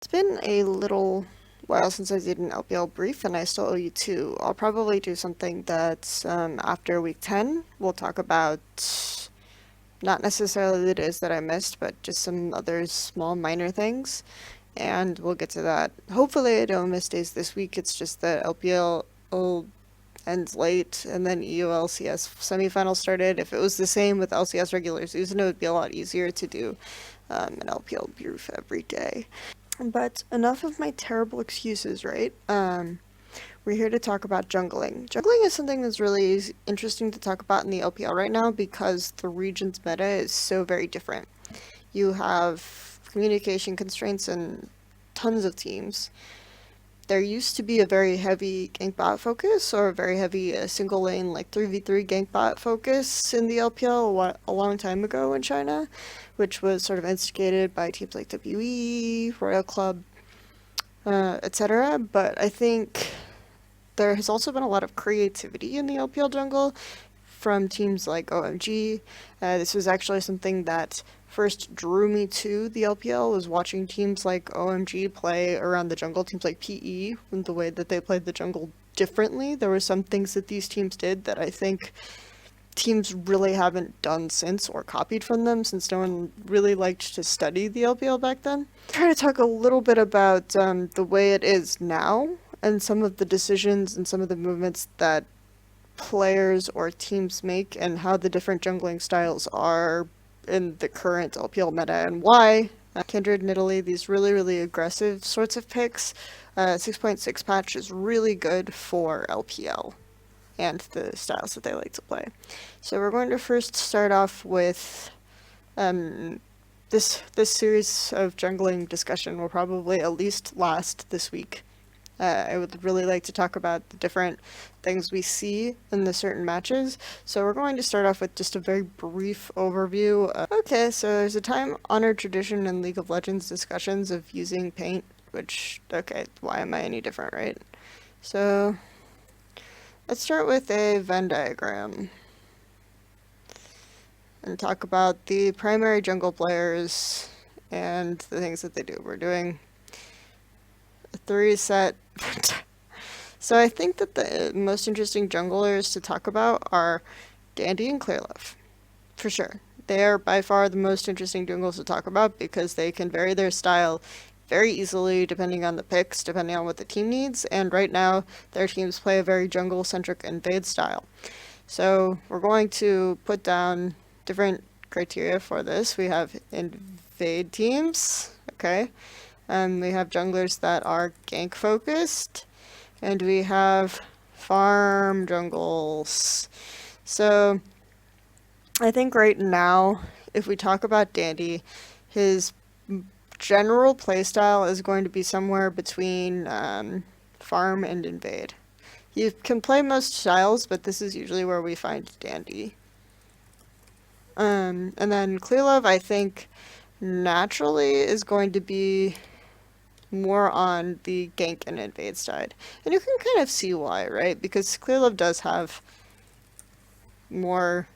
It's been a little while since I did an LPL brief, and I still owe you two. I'll probably do something that's after week 10. We'll talk about not necessarily the days that I missed, but just some other small minor things, and we'll get to that. Hopefully I don't miss days this week. It's just that LPL ends late, and then EU-LCS semifinals started. If it was the same with LCS regular season, it would be a lot easier to do an LPL brief every day. But enough of my terrible excuses, right? We're here to talk about jungling. Jungling is something that's really interesting to talk about in the LPL right now because the region's meta is so very different. You have communication constraints in tons of teams. There used to be a very heavy gank bot focus, or a very heavy single lane, like 3v3 gank bot focus in the LPL a long time ago in China, which was sort of instigated by teams like WE, Royal Club, etc. But I think there has also been a lot of creativity in the LPL jungle from teams like OMG. This was actually something that first drew me to the LPL, was watching teams like OMG play around the jungle, teams like PE, and the way that they played the jungle differently. There were some things that these teams did that I think teams really haven't done since or copied from them, since no one really liked to study the LPL back then. Try to talk a little bit about the way it is now and some of the decisions and some of the movements that players or teams make and how the different jungling styles are in the current LPL meta and why. Kindred in Italy, these really aggressive sorts of picks. 6.6 patch is really good for LPL and the styles that they like to play. So we're going to first start off with this series of jungling discussion will probably at least last this week. I would really like to talk about the different things we see in the certain matches. So we're going to start off with just a very brief overview. Okay, so there's a time-honored tradition in League of Legends discussions of using paint, which, okay, why am I any different, right? So let's start with a Venn diagram and talk about the primary jungle players and the things that they do. We're doing a 3-set. So I think that the most interesting junglers to talk about are DanDy and Clearlove, for sure. They are by far the most interesting jungles to talk about because they can vary their style very easily depending on the picks, depending on what the team needs, and right now their teams play a very jungle-centric invade style. So we're going to put down different criteria for this. We have invade teams, okay? We have junglers that are gank focused, and we have farm jungles. So I think right now, if we talk about DanDy, his general playstyle is going to be somewhere between farm and invade. You can play most styles, but this is usually where we find DanDy. And then Clearlove, I think, naturally is going to be more on the gank and invade side. And you can kind of see why, right? Because Clearlove does have more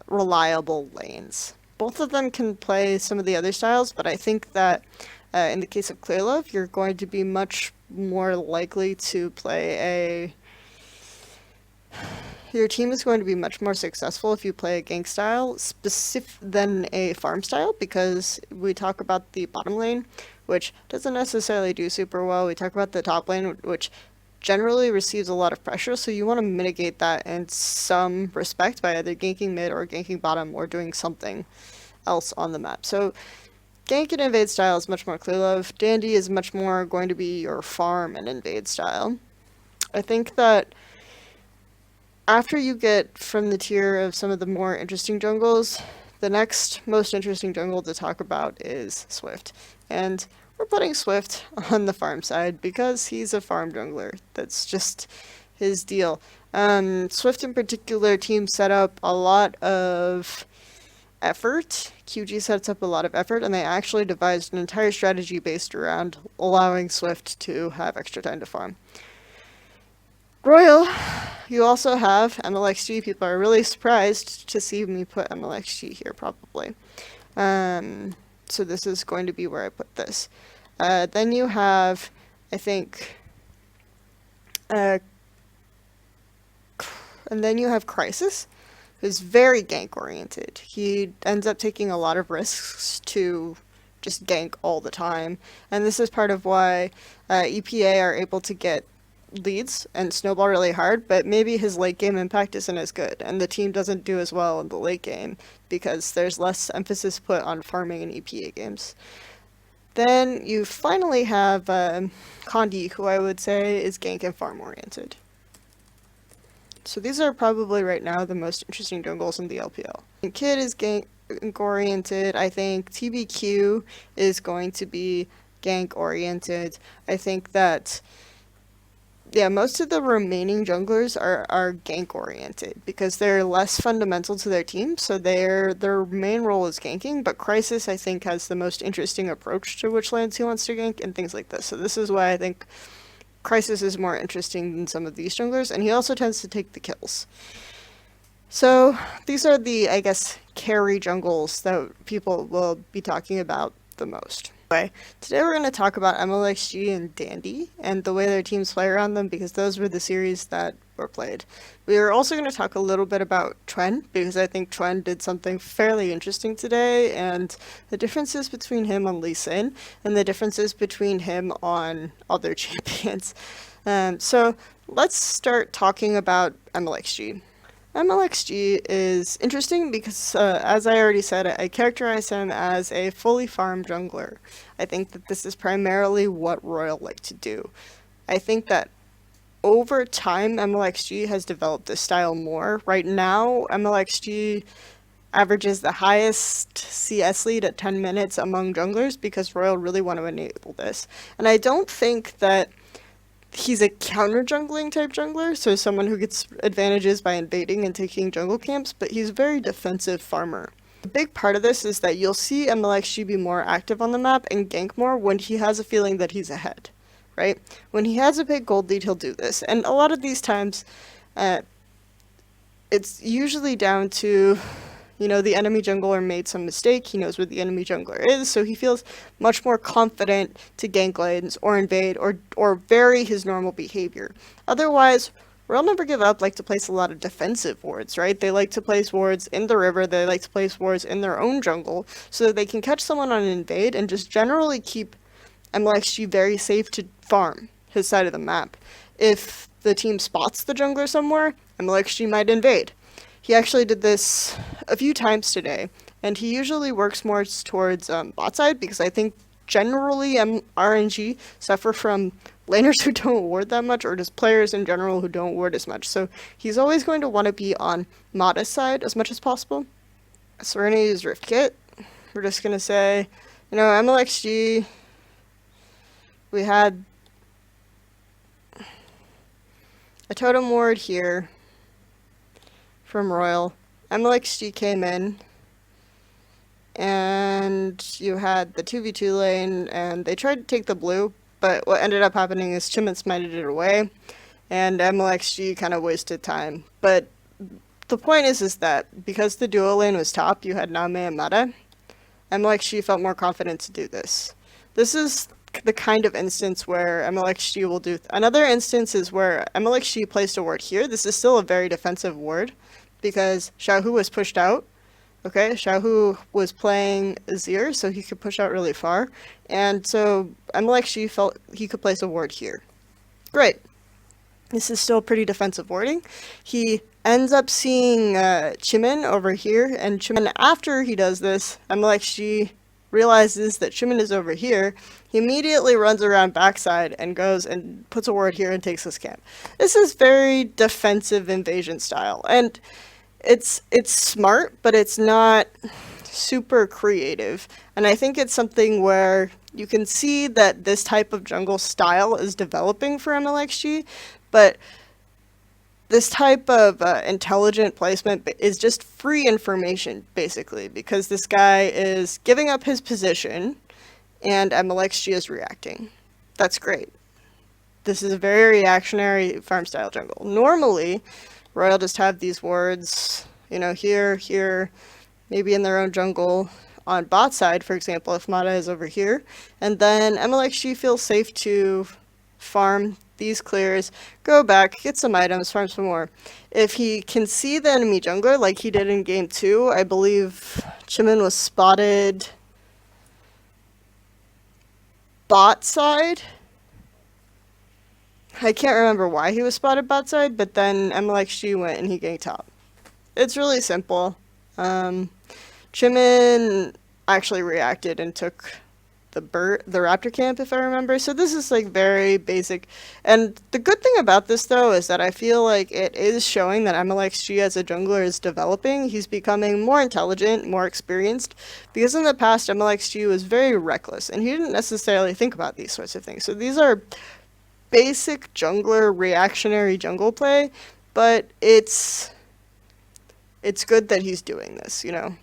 reliable lanes. Both of them can play some of the other styles, but I think that in the case of Clearlove, you're going to be much more likely to play your team is going to be much more successful if you play a gank style than a farm style, because we talk about the bottom lane, which doesn't necessarily do super well. We talk about the top lane, which generally receives a lot of pressure, so you want to mitigate that in some respect by either ganking mid or ganking bottom or doing something else on the map. So gank and invade style is much more Clearlove. DanDy is much more going to be your farm and invade style. I think that after you get from the tier of some of the more interesting jungles, the next most interesting jungle to talk about is Swift. And we're putting Swift on the farm side because he's a farm jungler. That's just his deal. Swift in particular, team set up a lot of effort. QG sets up a lot of effort, and they actually devised an entire strategy based around allowing Swift to have extra time to farm. Royal, you also have Mlxg. People are really surprised to see me put Mlxg here, probably. so this is going to be where I put this. Then you have, I think, and then you have Crisis, who's very gank oriented. He ends up taking a lot of risks to just gank all the time, and this is part of why EPA are able to get leads and snowball really hard, but maybe his late game impact isn't as good, and the team doesn't do as well in the late game because there's less emphasis put on farming in EPA games. Then you finally have Condi, who I would say is gank and farm oriented. So these are probably right now the most interesting jungles in the LPL. Kid is gank oriented. I think TBQ is going to be gank oriented. I think that, yeah, most of the remaining junglers are gank oriented because they're less fundamental to their team, so their main role is ganking, but Crisis I think has the most interesting approach to which lanes he wants to gank and things like this. So this is why I think Crisis is more interesting than some of these junglers, and he also tends to take the kills. So these are the, I guess, carry jungles that people will be talking about the most. Today we're going to talk about Mlxg and DanDy and the way their teams play around them, because those were the series that were played. We are also going to talk a little bit about Twen, because I think Twen did something fairly interesting today, and the differences between him on Lee Sin and the differences between him on other champions. So let's start talking about Mlxg. Mlxg is interesting because, as I already said, I characterize him as a fully farmed jungler. I think that this is primarily what Royal like to do. I think that over time, Mlxg has developed this style more. Right now, Mlxg averages the highest CS lead at 10 minutes among junglers because Royal really want to enable this. And I don't think that he's a counter-jungling type jungler, so someone who gets advantages by invading and taking jungle camps, but he's a very defensive farmer. A big part of this is that you'll see Mlxg be more active on the map and gank more when he has a feeling that he's ahead, right? When he has a big gold lead, he'll do this. And a lot of these times, it's usually down to, you know, the enemy jungler made some mistake, he knows where the enemy jungler is, so he feels much more confident to gank lanes or invade or vary his normal behavior. Otherwise, Royal Never Give Up like to place a lot of defensive wards, right? They like to place wards in the river, they like to place wards in their own jungle, so that they can catch someone on an invade and just generally keep Mlxg very safe to farm his side of the map. If the team spots the jungler somewhere, Mlxg might invade. He actually did this a few times today, and he usually works more towards bot side because I think generally RNG suffer from laners who don't ward that much, or just players in general who don't ward as much. So he's always going to want to be on Mata's side as much as possible. So we're going to use Rift Kit. We're just going to say, you know, Mlxg, we had a totem ward here from Royal. Mlxg came in, and you had the 2v2 lane, and they tried to take the blue, but what ended up happening is Chimmin smited it away, and Mlxg kind of wasted time. But the point is that because the duo lane was top, you had Name and Mata, Mlxg felt more confident to do this. This is the kind of instance where Mlxg will do. Another instance is where Mlxg placed a ward here. This is still a very defensive ward, because Xiaohu was pushed out. Okay, Xiaohu was playing Azir, so he could push out really far. And so Mlxg felt he could place a ward here. Great. This is still pretty defensive warding. He ends up seeing Chimmin over here, and Chimmin, after he does this, Mlxg realizes that Chimmin is over here. He immediately runs around backside and goes and puts a ward here and takes this camp. This is very defensive invasion style, and it's smart, but it's not super creative. And I think it's something where you can see that this type of jungle style is developing for Mlxg, but this type of intelligent placement is just free information, basically, because this guy is giving up his position and Mlxg is reacting. That's great. This is a very reactionary farm style jungle. Normally, Royal just have these wards, you know, here, maybe in their own jungle, on bot side, for example, if Mata is over here. And then Mlxg feels safe to farm these clears, go back, get some items, farm some more. If he can see the enemy jungler like he did in game 2, I believe Chimin was spotted bot side. I can't remember why he was spotted bot side, but then Mlxg went and he ganked top. It's really simple. Chimin actually reacted and took the raptor camp, if I remember. So this is like very basic. And the good thing about this though is that I feel like it is showing that Mlxg as a jungler is developing. He's becoming more intelligent, more experienced, because in the past Mlxg was very reckless and he didn't necessarily think about these sorts of things. So these are basic jungler reactionary jungle play, but it's good that he's doing this, you know.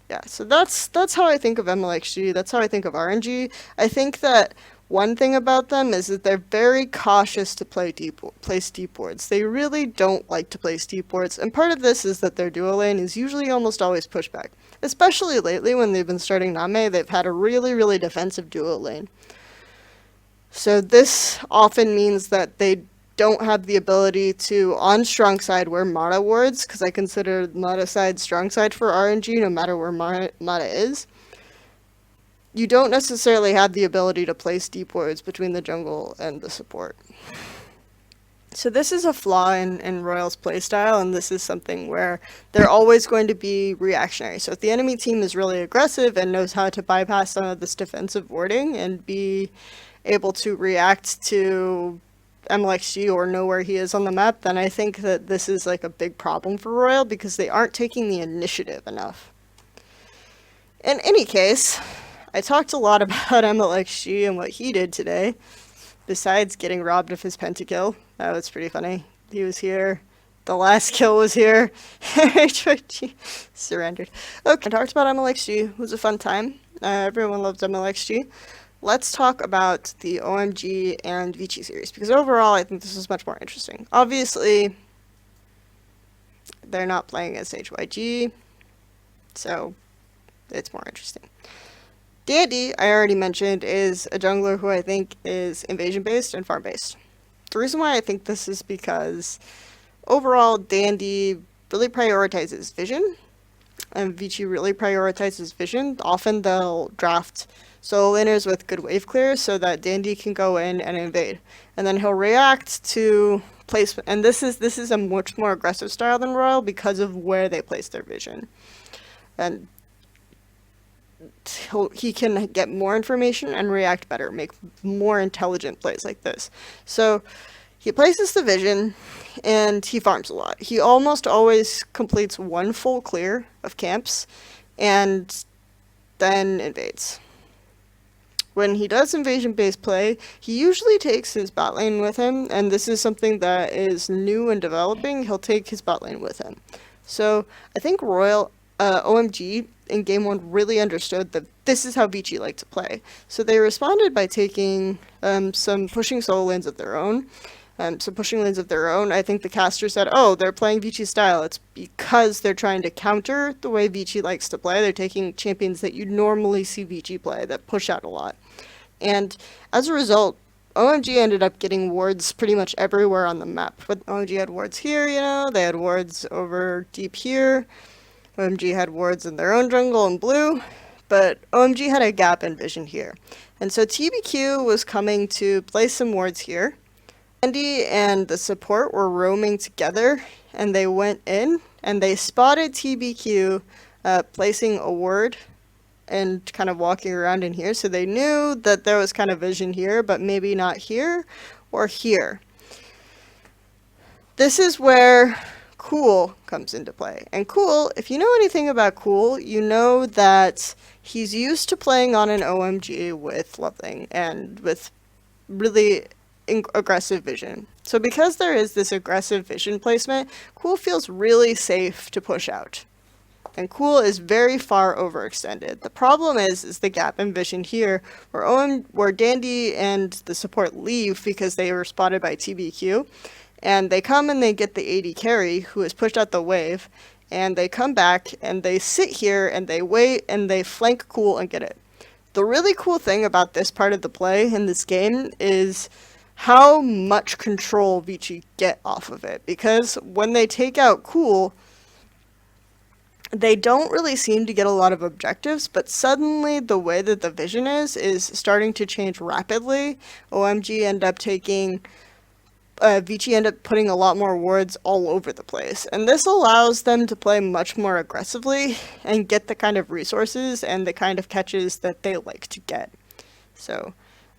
Yeah, so that's how I think of Mlxg. That's how I think of RNG. I think that one thing about them is that they're very cautious to place deep wards. They really don't like to place deep wards, and part of this is that their duo lane is usually almost always pushback. Especially lately when they've been starting Name, they've had a really, really defensive duo lane. So this often means that they don't have the ability to, on strong side, wear Mata wards, because I consider Mata side strong side for RNG, no matter where Mata is. You don't necessarily have the ability to place deep wards between the jungle and the support. So this is a flaw in Royal's playstyle, and this is something where they're always going to be reactionary. So if the enemy team is really aggressive and knows how to bypass some of this defensive warding and be able to react to Mlxg or know where he is on the map, then I think that this is like a big problem for Royal because they aren't taking the initiative enough. In any case, I talked a lot about Mlxg and what he did today, besides getting robbed of his pentakill. That was pretty funny. He was here. The last kill was here. Surrendered. Okay, I talked about Mlxg. It was a fun time. Everyone loves Mlxg. Let's talk about the OMG and Vici series, because overall I think this is much more interesting. Obviously, they're not playing as HYG, so it's more interesting. DanDy, I already mentioned, is a jungler who I think is invasion-based and farm-based. The reason why I think this is because overall DanDy really prioritizes vision, and Vici really prioritizes vision. Often they'll draft solo laners with good wave clear so that DanDy can go in and invade. And then he'll react to placement. And this is a much more aggressive style than Royal because of where they place their vision. And he can get more information and react better, make more intelligent plays like this. So he places the vision and he farms a lot. He almost always completes one full clear of camps and then invades. When he does invasion-based play, he usually takes his bot lane with him, and this is something that is new and developing. He'll take his bot lane with him. So I think Royal OMG in Game 1 really understood that this is how Vici like to play. So they responded by taking some pushing solo lanes of their own. I think the caster said, oh, they're playing Vici style. It's because they're trying to counter the way Vici likes to play. They're taking champions that you normally see Vici play that push out a lot. And as a result, OMG ended up getting wards pretty much everywhere on the map. But OMG had wards here, you know, they had wards over deep here. OMG had wards in their own jungle in blue, but OMG had a gap in vision here. And so TBQ was coming to place some wards here. Andy and the support were roaming together, and they went in, and they spotted TBQ placing a ward and kind of walking around in here, so they knew that there was kind of vision here, but maybe not here or here. This is where Cool comes into play. And Cool, if you know anything about Cool, you know that he's used to playing on an OMG with Loveling and with really aggressive vision. So because there is this aggressive vision placement, Cool feels really safe to push out. And Cool is very far overextended. The problem is the gap in vision here, where DanDy and the support leave because they were spotted by TBQ, and they come and they get the AD carry, who has pushed out the wave, and they come back and they sit here and they wait and they flank cool and get it. The really cool thing about this part of the play in this game is how much control Vici get off of it, because when they take out cool, they don't really seem to get a lot of objectives, but suddenly the way that the vision is starting to change rapidly. OMG end up taking, Vici end up putting a lot more wards all over the place, and this allows them to play much more aggressively and get the kind of resources and the kind of catches that they like to get. So,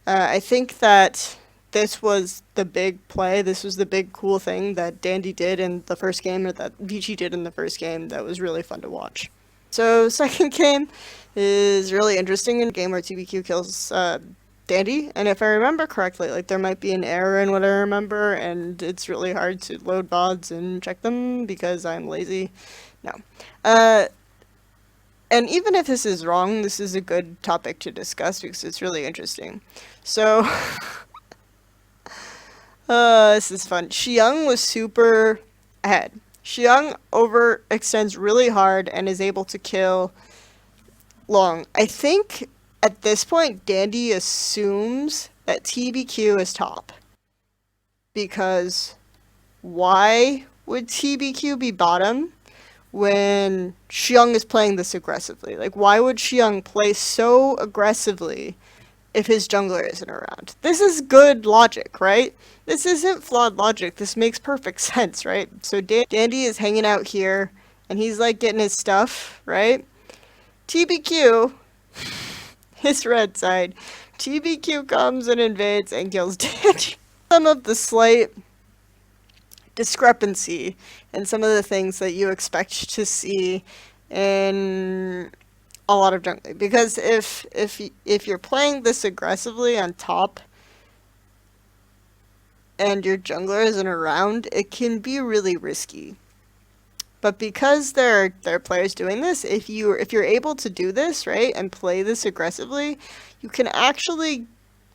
I think that this was the big play, this was the big cool thing that DanDy did in the first game, or that Vici did in the first game, that was really fun to watch. So, second game is really interesting, in a game where TBQ kills DanDy, and if I remember correctly, like, there might be an error in what I remember, and it's really hard to load VODs and check them because I'm lazy. No. And even if this is wrong, this is a good topic to discuss because it's really interesting. So, this is fun. Xiang was super ahead. Xiang overextends really hard and is able to kill Long. I think at this point, DanDy assumes that TBQ is top. Because why would TBQ be bottom when Xiang is playing this aggressively? Like, why would Xiang play so aggressively if his jungler isn't around? This is good logic, right? This isn't flawed logic. This makes perfect sense, right? So DanDy is hanging out here, and he's, like, getting his stuff, right? TBQ, his red side, TBQ comes and invades and kills DanDy. Some of the slight discrepancy and some of the things that you expect to see in a lot of jungling, because if you're playing this aggressively on top and your jungler isn't around, it can be really risky. But because there are players doing this, if you're able to do this, right, and play this aggressively, you can actually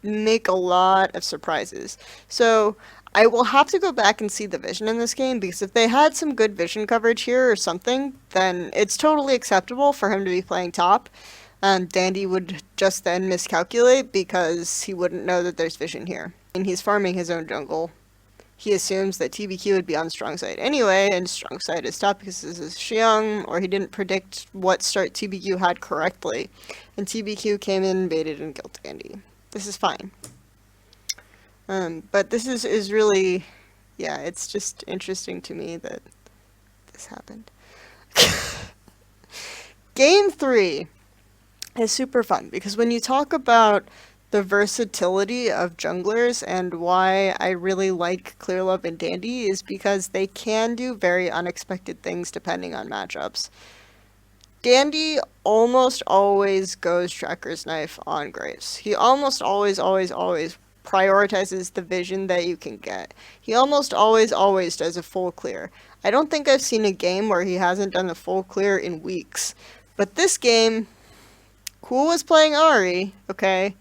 make a lot of surprises. So I will have to go back and see the vision in this game, because if they had some good vision coverage here or something, then it's totally acceptable for him to be playing top. DanDy would just then miscalculate because he wouldn't know that there's vision here. And he's farming his own jungle. He assumes that TBQ would be on strong side anyway, and strong side is top because this is Xiang, or he didn't predict what start TBQ had correctly. And TBQ came in, baited, and killed DanDy. This is fine. But this is really, yeah, it's just interesting to me that this happened. Game 3 is super fun, because when you talk about the versatility of junglers and why I really like Clearlove and DanDy is because they can do very unexpected things depending on matchups. DanDy almost always goes Tracker's Knife on Graves. He almost always prioritizes the vision that you can get. He almost always does a full clear. I don't think I've seen a game where he hasn't done a full clear in weeks. But this game, Cool was playing Ahri, okay?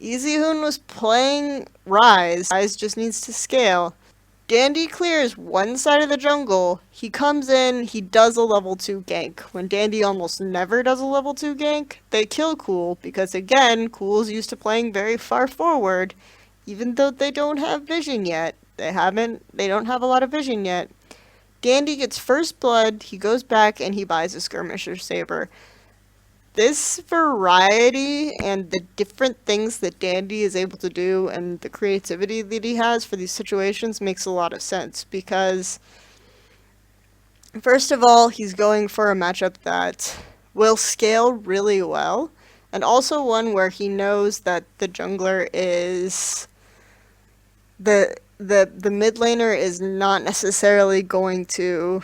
EasyHoon was playing Ryze. Ryze just needs to scale. DanDy clears one side of the jungle. He comes in, he does a level 2 gank. When DanDy almost never does a level 2 gank, they kill Cool, because again, Cool's used to playing very far forward, even though they don't have vision yet. They don't have a lot of vision yet. DanDy gets first blood, he goes back and he buys a skirmisher saber. This variety and the different things that DanDy is able to do and the creativity that he has for these situations makes a lot of sense, because first of all, he's going for a matchup that will scale really well, and also one where he knows that the jungler is the mid laner is not necessarily going to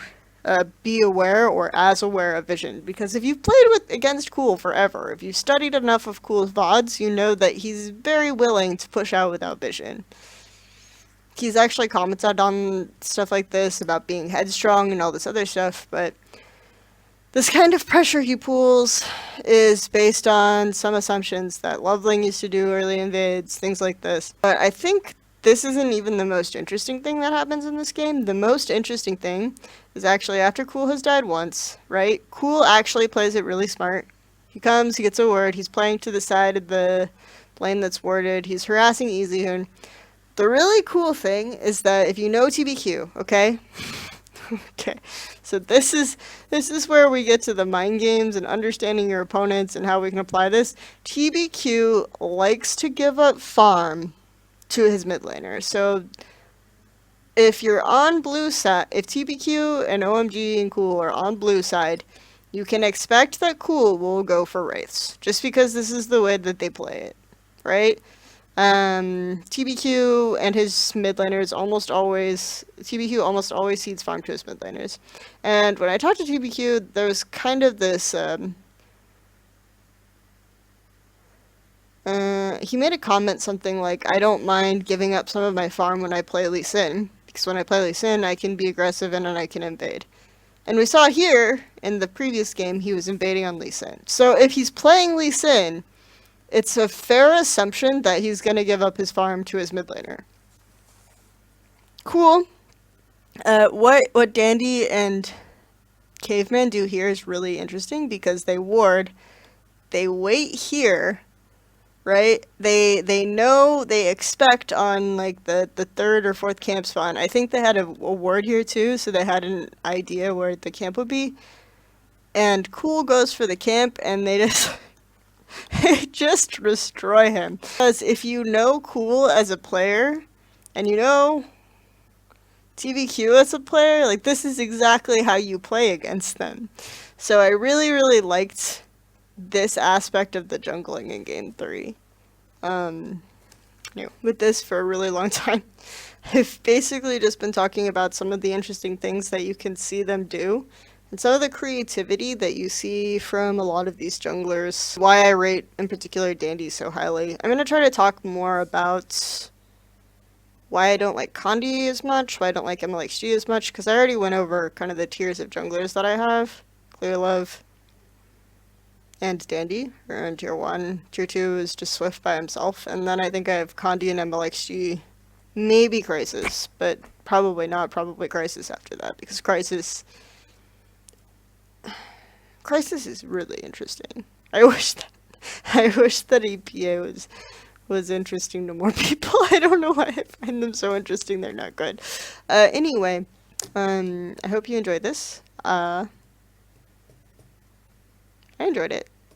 be aware or as aware of vision, because if you've played against Cool forever, if you've studied enough of Cool's VODs, you know that he's very willing to push out without vision. He's actually commented on stuff like this about being headstrong and all this other stuff, but this kind of pressure he pulls is based on some assumptions that Loveling used to do early in vids, things like this. But I think this isn't even the most interesting thing that happens in this game. The most interesting thing is actually after Cool has died once, right? Cool actually plays it really smart. He comes, he gets a ward, he's playing to the side of the lane that's warded, he's harassing Easyhoon. The really cool thing is that if you know TBQ, okay? Okay, so this is where we get to the mind games and understanding your opponents and how we can apply this. TBQ likes to give up farm to his mid laner. So if you're on blue side, if TBQ and OMG and Cool are on blue side, you can expect that Cool will go for Wraiths, just because this is the way that they play it, right? TBQ and his mid laners TBQ almost always seeds farm to his mid laners. And when I talked to TBQ, there was kind of this, he made a comment something like, I don't mind giving up some of my farm when I play Lee Sin, because when I play Lee Sin, I can be aggressive and I can invade. And we saw here, in the previous game, he was invading on Lee Sin. So if he's playing Lee Sin, it's a fair assumption that he's going to give up his farm to his mid laner. Cool. What Dandy and Caveman do here is really interesting because they ward, they wait here, right? They know, they expect on like the third or fourth camp spawn. I think they had a ward here too, so they had an idea where the camp would be. And Cool goes for the camp and they just destroy him. Because if you know Cool as a player, and you know TBQ as a player, like this is exactly how you play against them. So I really, really liked this aspect of the jungling in Game 3. With this for a really long time. I've basically just been talking about some of the interesting things that you can see them do. And some of the creativity that you see from a lot of these junglers, why I rate, in particular, Dandy so highly. I'm going to try to talk more about why I don't like Condi as much, why I don't like Mlxg as much, because I already went over kind of the tiers of junglers that I have. Clear Love and Dandy are in tier 1. Tier 2 is just Swift by himself. And then I think I have Condi and Mlxg, maybe Crisis, but probably not, probably Crisis after that, because Crisis is really interesting. I wish that EPA was interesting to more people. I don't know why I find them so interesting. They're not good. Anyway, I hope you enjoyed this. I enjoyed it.